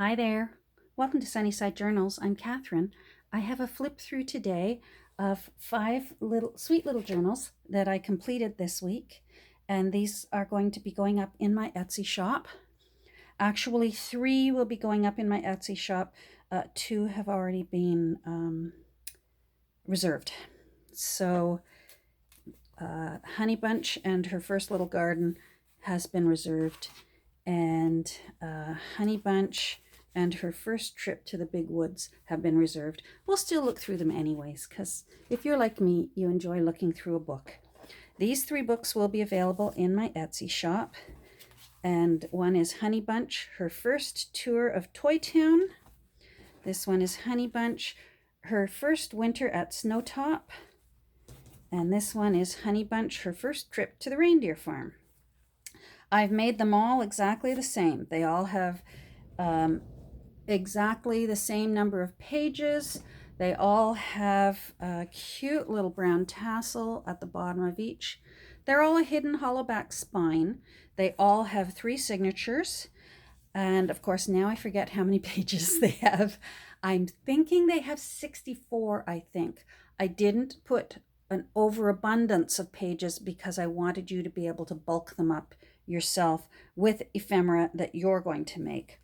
Hi there. Welcome to Sunnyside Journals. I'm Catherine. I have a flip through today of 5 sweet little journals that I completed this week, and these are going to be going up in my Etsy shop. Actually, 3 will be going up in my Etsy shop. 2 have already been reserved. So Honey Bunch and Her First Little Garden has been reserved, and Honey Bunch and Her First Trip to the Big Woods have been reserved. We'll still look through them anyways, because if you're like me, you enjoy looking through a book. These 3 books will be available in my Etsy shop, and one is Honey Bunch, Her First Tour of Toy Town. This one is Honey Bunch, Her First Winter at Snowtop. And this one is Honey Bunch, Her First Trip to the Reindeer Farm. I've made them all exactly the same. They all have exactly the same number of pages. They all have a cute little brown tassel at the bottom of each. They're all a hidden hollowback spine. They all have 3 signatures. And of course, now I forget how many pages they have. I'm thinking they have 64, I think. I didn't put an overabundance of pages because I wanted you to be able to bulk them up yourself with ephemera that you're going to make.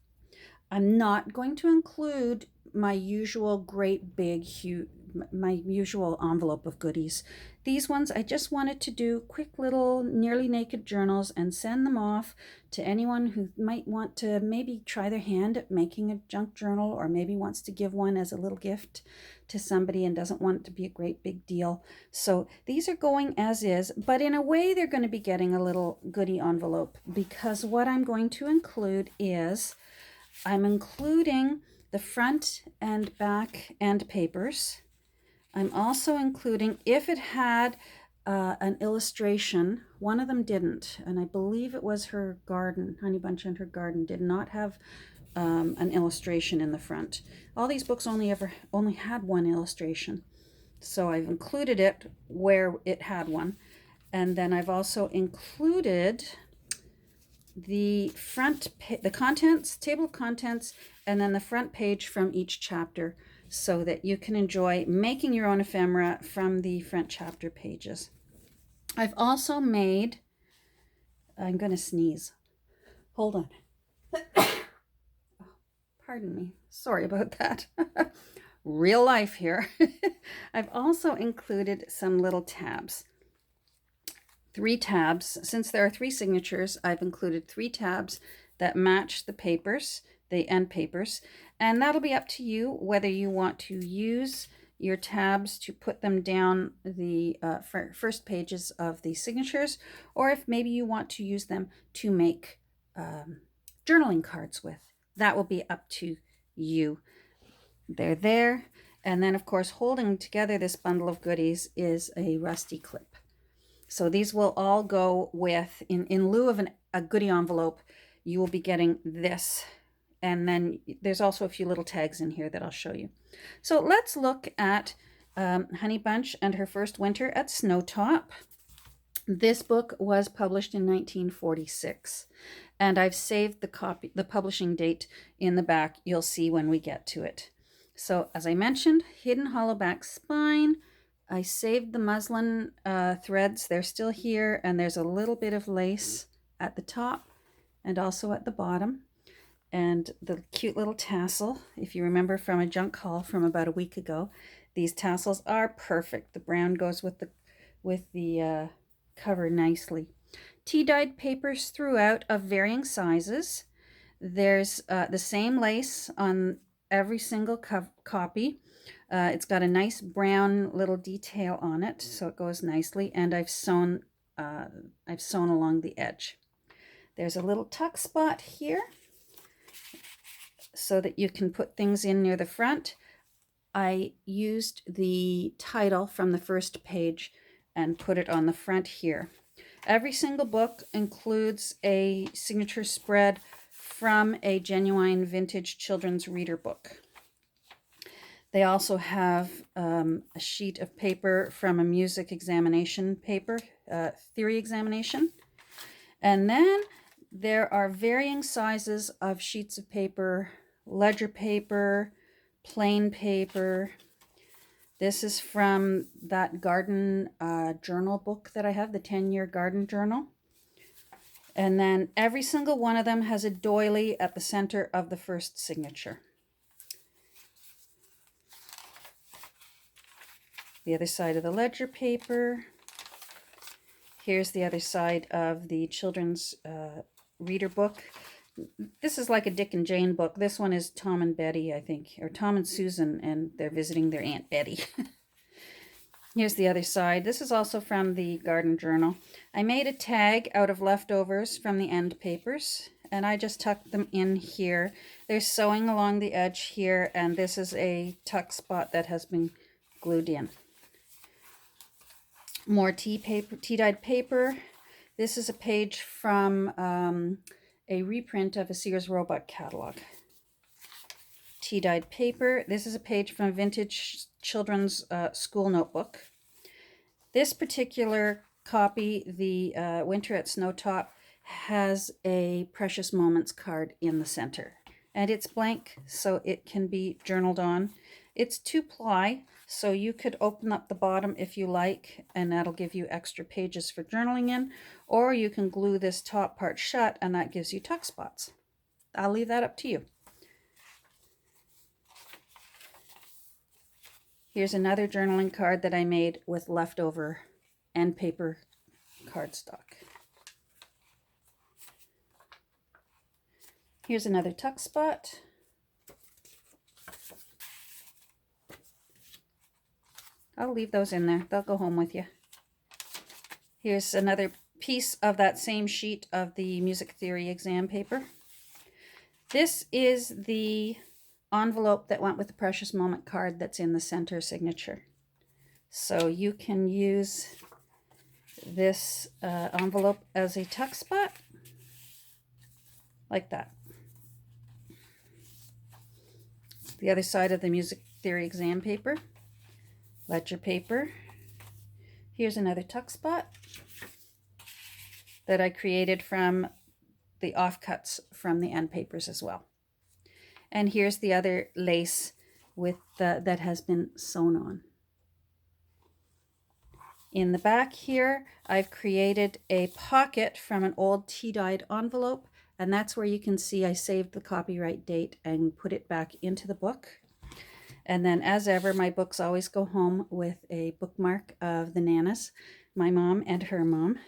I'm not going to include my usual great big huge my usual envelope of goodies. These ones I just wanted to do quick little nearly naked journals and send them off to anyone who might want to maybe try their hand at making a junk journal, or maybe wants to give one as a little gift to somebody and doesn't want it to be a great big deal. So these are going as is, but in a way they're going to be getting a little goodie envelope, because what I'm going to include is I'm including the front and back end papers. I'm also including, if it had an illustration, one of them didn't, and I believe it was her garden, Honey Bunch and Her Garden, did not have an illustration in the front. All these books only had one illustration, so I've included it where it had one. And then I've also included the the contents, table of contents, and then the front page from each chapter, so that you can enjoy making your own ephemera from the front chapter pages. I've also made, I'm going to sneeze. Hold on. Pardon me. Sorry about that. Real life here. I've also included some little tabs. 3 tabs. Since there are 3 signatures, I've included 3 tabs that match the papers, the end papers, and that'll be up to you whether you want to use your tabs to put them down the first pages of the signatures, or if maybe you want to use them to make journaling cards with. That will be up to you. They're there. And then, of course, holding together this bundle of goodies is a rusty clip. So these will all go with, in lieu of a goodie envelope, you will be getting this. And then there's also a few little tags in here that I'll show you. So let's look at Honey Bunch and Her First Winter at Snowtop. This book was published in 1946, and I've saved the publishing date in the back. You'll see when we get to it. So as I mentioned, hidden hollowback spine. I saved the muslin threads. They're still here, and there's a little bit of lace at the top and also at the bottom. And the cute little tassel, if you remember from a junk haul from about a week ago, these tassels are perfect. The brown goes with the cover nicely. Tea-dyed papers throughout of varying sizes. There's the same lace on every single copy. It's got a nice brown little detail on it, so it goes nicely, and I've sewn along the edge. There's a little tuck spot here so that you can put things in near the front. I used the title from the first page and put it on the front here. Every single book includes a signature spread from a genuine vintage children's reader book. They also have a sheet of paper from a music examination paper, theory examination. And then there are varying sizes of sheets of paper ledger paper, plain paper. This is from that garden journal book that I have, the 10-year garden journal. And then every single one of them has a doily at the center of the first signature. The other side of the ledger paper. Here's the other side of the children's reader book. This is like a Dick and Jane book. This one is Tom and Betty, I think, or Tom and Susan, and they're visiting their Aunt Betty. Here's the other side. This is also from the garden journal. I made a tag out of leftovers from the end papers, and I just tucked them in here. They're sewing along the edge here, and this is a tuck spot that has been glued in. More tea-dyed paper. This is a page from a reprint of a Sears Roebuck catalog. Tea-dyed paper. This is a page from a vintage children's school notebook. This particular copy, the Winter at Snowtop, has a Precious Moments card in the center. And it's blank, so it can be journaled on. It's 2-ply, so you could open up the bottom if you like, and that'll give you extra pages for journaling in. Or you can glue this top part shut, and that gives you tuck spots. I'll leave that up to you. Here's another journaling card that I made with leftover end paper cardstock. Here's another tuck spot. I'll leave those in there. They'll go home with you. Here's another piece of that same sheet of the music theory exam paper. This is the envelope that went with the Precious Moment card that's in the center signature. So you can use this envelope as a tuck spot, like that. The other side of the music theory exam paper. Ledger paper. Here's another tuck spot that I created from the offcuts from the end papers as well. And here's the other lace with that has been sewn on. In the back here, I've created a pocket from an old tea-dyed envelope, and that's where you can see I saved the copyright date and put it back into the book. And then, as ever, my books always go home with a bookmark of the Nanas, my mom and her mom.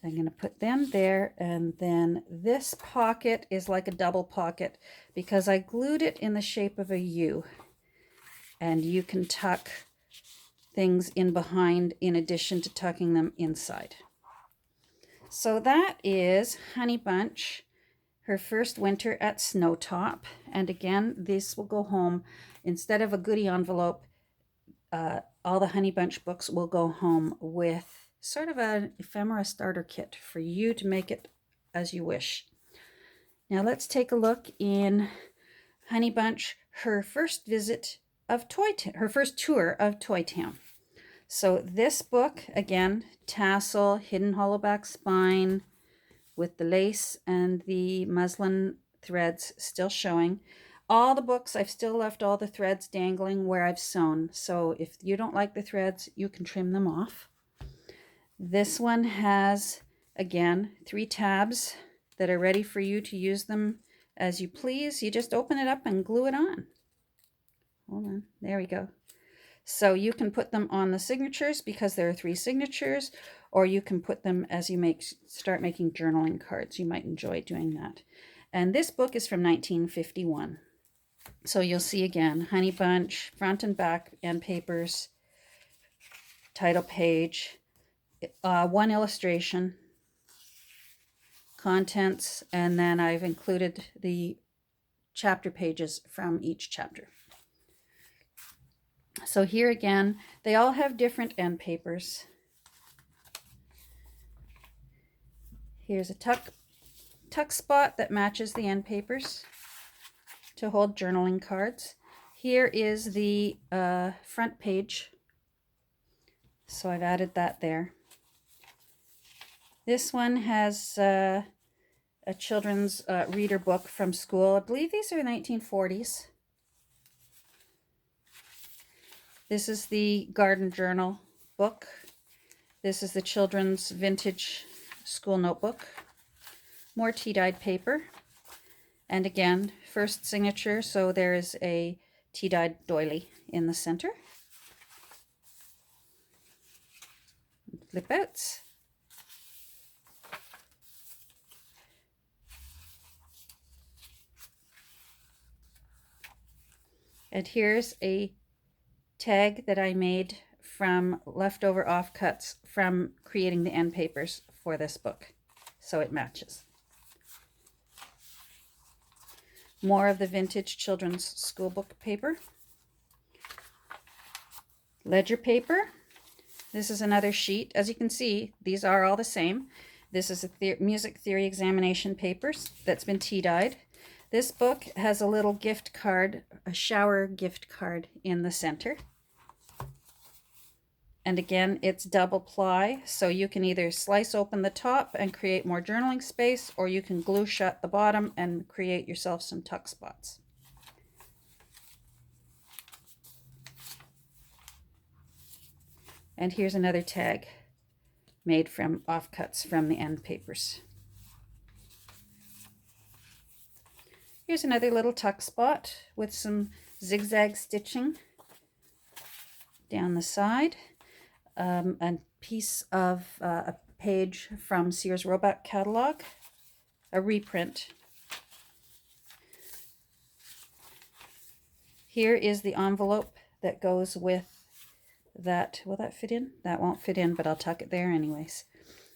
I'm going to put them there, and then this pocket is like a double pocket because I glued it in the shape of a U. And you can tuck things in behind in addition to tucking them inside. So that is Honey Bunch, her first winter at Snowtop. And again, this will go home. Instead of a goodie envelope, all the Honey Bunch books will go home with sort of an ephemera starter kit for you to make it as you wish. Now let's take a look in Honey Bunch, her first visit of her first tour of Toy Town. So this book, again, tassel, hidden hollowback spine with the lace and the muslin threads still showing. All the books, I've still left all the threads dangling where I've sewn. So if you don't like the threads, you can trim them off. This one has, again, 3 tabs that are ready for you to use them as you please. You just open it up and glue it on. Hold on, there we go. So you can put them on the signatures because there are 3 signatures, or you can put them as you start making journaling cards. You might enjoy doing that. And this book is from 1951. So you'll see again, Honey Bunch, front and back end papers, title page, 1 illustration, contents, and then I've included the chapter pages from each chapter. So here again, they all have different end papers. Here's a tuck spot that matches the end papers to hold journaling cards. Here is the front page. So I've added that there. This one has a a children's reader book from school. I believe these are 1940s. This is the garden journal book. This is the children's vintage school notebook. More tea-dyed paper. And again, first signature, so there is a tea-dyed doily in the center. Flip outs. And here's a tag that I made from leftover offcuts from creating the end papers for this book, so it matches. More of the vintage children's school book paper. Ledger paper. This is another sheet. As you can see, these are all the same. This is a music theory examination papers that's been tea-dyed. This book has a little gift card, a shower gift card in the center. And again, it's double ply, so you can either slice open the top and create more journaling space, or you can glue shut the bottom and create yourself some tuck spots. And here's another tag made from offcuts from the end papers. Here's another little tuck spot with some zigzag stitching down the side. A piece of a page from Sears Roebuck catalog, a reprint. Here is the envelope that goes with that. Will that fit in? That won't fit in, but I'll tuck it there anyways.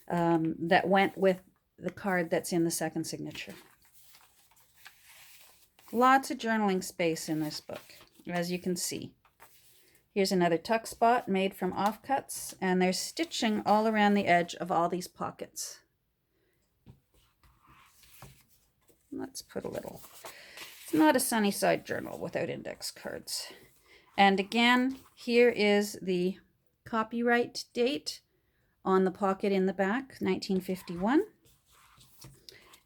That went with the card that's in the second signature. Lots of journaling space in this book, as you can see. Here's another tuck spot made from offcuts, and there's stitching all around the edge of all these pockets. Let's put a little. It's not a sunny side journal without index cards. And again, here is the copyright date on the pocket in the back, 1951.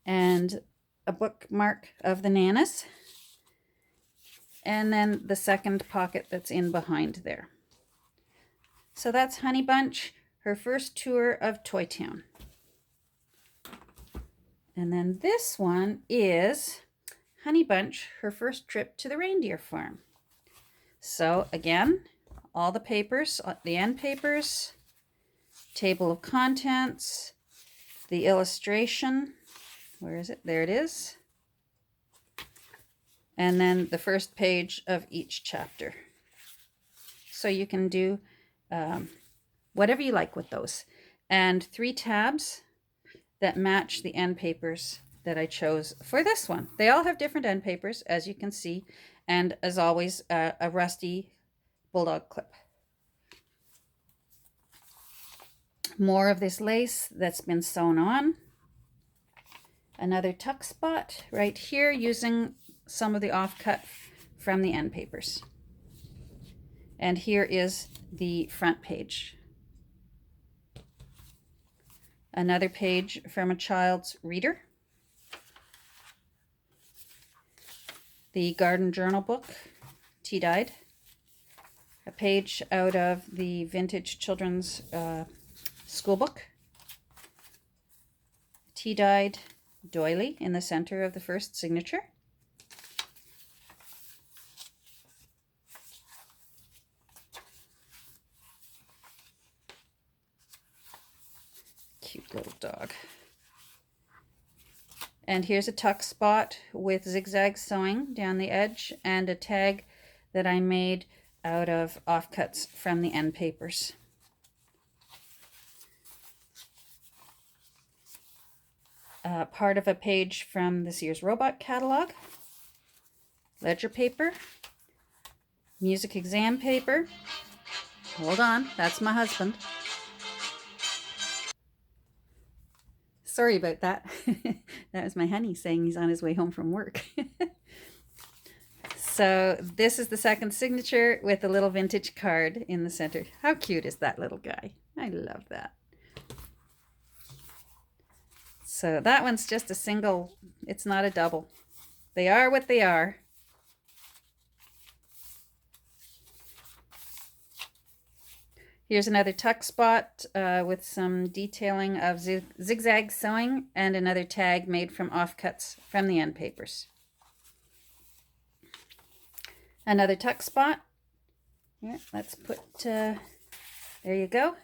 And a bookmark of the Nanas. And then the second pocket that's in behind there. So that's Honey Bunch, her first tour of Toy Town. And then this one is Honey Bunch, her first trip to the reindeer farm. So again, all the papers, the end papers, table of contents, the illustration. Where is it? There it is. And then the first page of each chapter. So you can do whatever you like with those. And 3 tabs that match the end papers that I chose for this one. They all have different end papers, as you can see. And as always, a rusty bulldog clip. More of this lace that's been sewn on. Another tuck spot right here using some of the offcut from the end papers. And here is the front page. Another page from a child's reader. The garden journal book, tea-dyed. A page out of the vintage children's school book. Tea-dyed doily in the center of the first signature. Cute little dog. And here's a tuck spot with zigzag sewing down the edge and a tag that I made out of offcuts from the end papers. Part of a page from the Sears Roebuck catalog. Ledger paper. Music exam paper. Hold on, that's my husband. Sorry about that. That was my honey saying he's on his way home from work. So this is the second signature with a little vintage card in the center. How cute is that little guy? I love that. So that one's just a single, it's not a double. They are what they are. Here's another tuck spot with some detailing of zigzag sewing and another tag made from offcuts from the end papers. Another tuck spot. Here, let's put, there you go.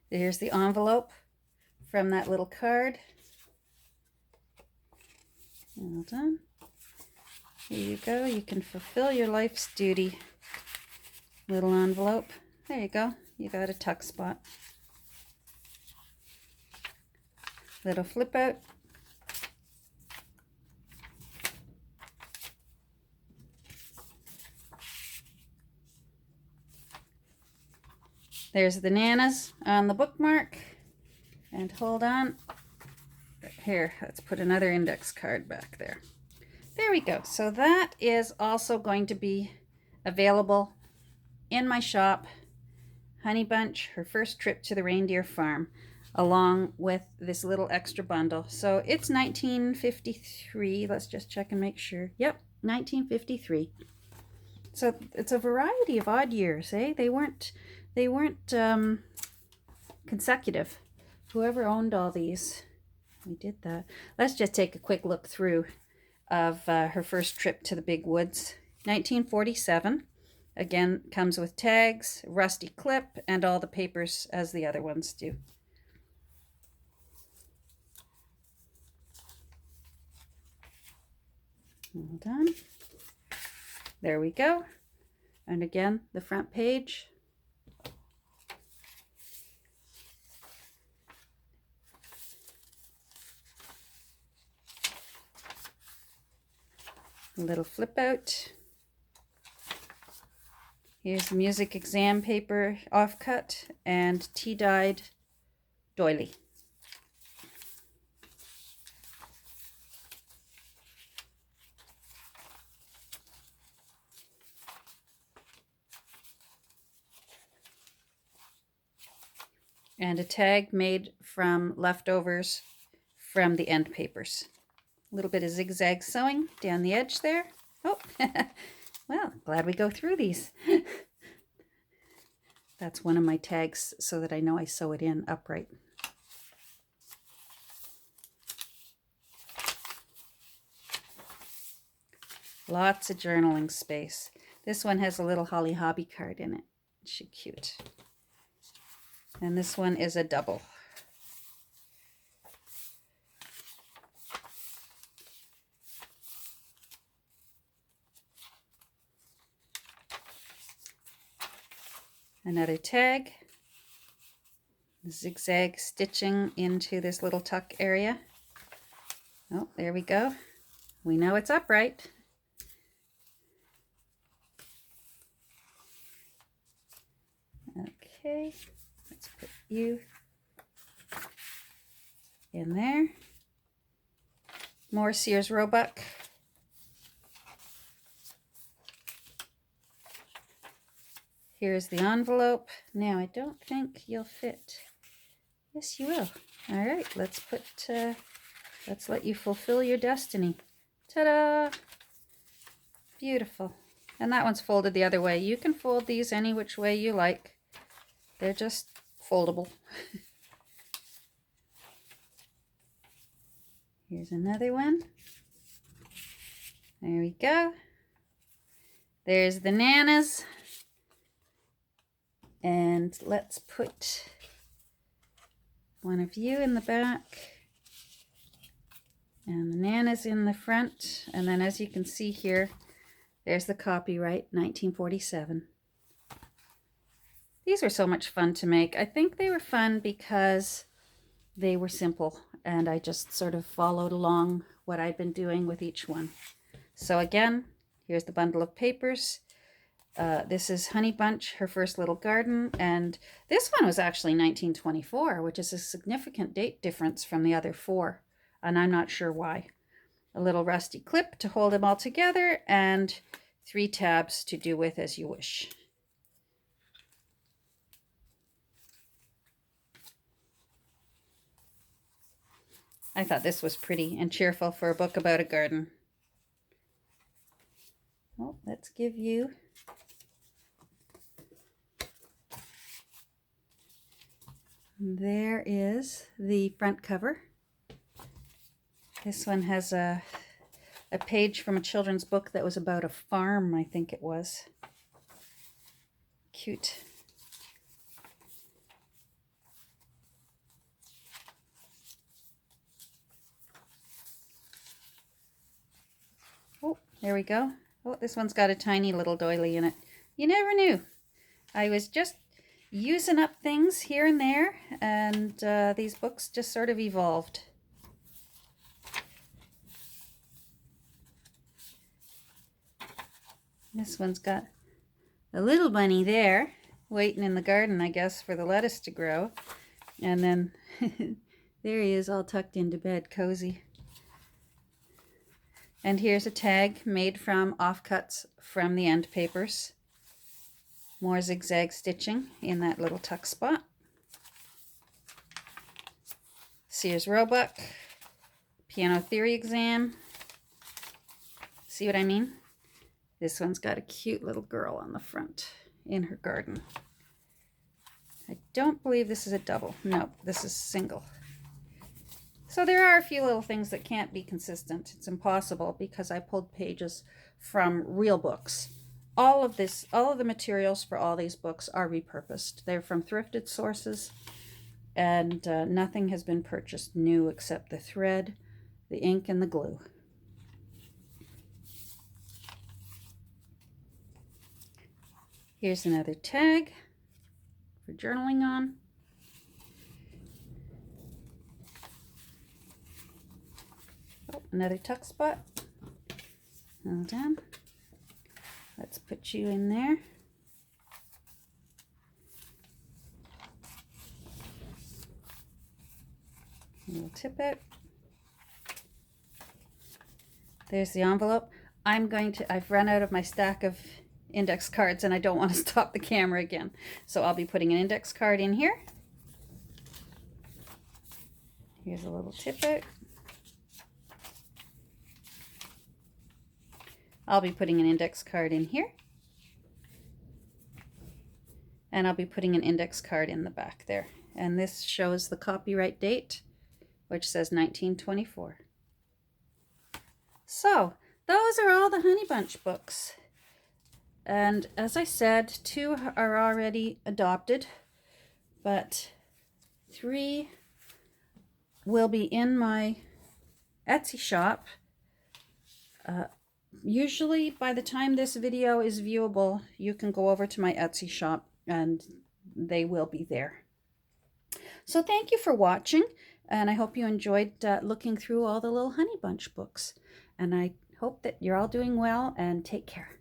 Here's the envelope from that little card. Well done. Here you go. You can fulfill your life's duty. Little envelope. There you go. You got a tuck spot. Little flip out. There's the Nanas on the bookmark. And hold on. Here, let's put another index card back there. There we go. So that is also going to be available in my shop. Honey Bunch, her first trip to the reindeer farm, along with this little extra bundle. So it's 1953. Let's just check and make sure. Yep, 1953. So it's a variety of odd years, eh? They weren't consecutive. Whoever owned all these, we did that. Let's just take a quick look through of her first trip to the big woods. 1947. Again, comes with tags, rusty clip, and all the papers as the other ones do. Hold on. There we go. And again, the front page. A little flip out. Here's the music exam paper offcut and tea-dyed doily. And a tag made from leftovers from the end papers. A little bit of zigzag sewing down the edge there. Oh, well, glad we go through these. That's one of my tags so that I know I sew it in upright. Lots of journaling space. This one has a little Holly Hobby card in it. She's cute. And this one is a double. Another tag, zigzag stitching into this little tuck area. Oh, there we go. We know it's upright. Okay, let's put you in there. More Sears Roebuck. Here's the envelope. Now, I don't think you'll fit. Yes, you will. All right, let's let you fulfill your destiny. Ta-da! Beautiful. And that one's folded the other way. You can fold these any which way you like. They're just foldable. Here's another one. There we go. There's the Nanas. And let's put one of you in the back and the Nanas in the front. And then as you can see here, there's the copyright, 1947. These were so much fun to make. I think they were fun because they were simple and I just sort of followed along what I'd been doing with each one. So again, here's the bundle of papers. This is Honey Bunch, her first little garden, and this one was actually 1924, which is a significant date difference from the other four, and I'm not sure why. a little rusty clip to hold them all together, and 3 tabs to do with as you wish. I thought this was pretty and cheerful for a book about a garden. Well, let's give you there is the front cover. This one has a page from a children's book that was about a farm, I think it was. Cute. Oh, there we go. Oh, this one's got a tiny little doily in it. You never knew. I was just using up things here and there, and these books just sort of evolved. This one's got a little bunny there, waiting in the garden, I guess, for the lettuce to grow. And then there he is, all tucked into bed, cozy. And here's a tag made from offcuts from the end papers. More zigzag stitching in that little tuck spot. Sears Roebuck, Piano Theory Exam. See what I mean? This one's got a cute little girl on the front in her garden. I don't believe this is a double. No, this is single. So there are a few little things that can't be consistent. It's impossible because I pulled pages from real books. All of the materials for all these books are repurposed. They're from thrifted sources, and nothing has been purchased new except the thread, the ink, and the glue. Here's another tag for journaling on. Oh, another tuck spot. Hold on. Let's put you in there. A little tip out. There's the envelope. I've run out of my stack of index cards and I don't want to stop the camera again. So I'll be putting an index card in here. Here's a little tip out. I'll be putting an index card in here. And I'll be putting an index card in the back there. And this shows the copyright date, which says 1924. So, those are all the Honey Bunch books. And as I said, 2 are already adopted, but 3 will be in my Etsy shop. Usually by the time this video is viewable, you can go over to my Etsy shop and they will be there. So thank you for watching, and I hope you enjoyed looking through all the little Honey Bunch books. And I hope that you're all doing well, and take care.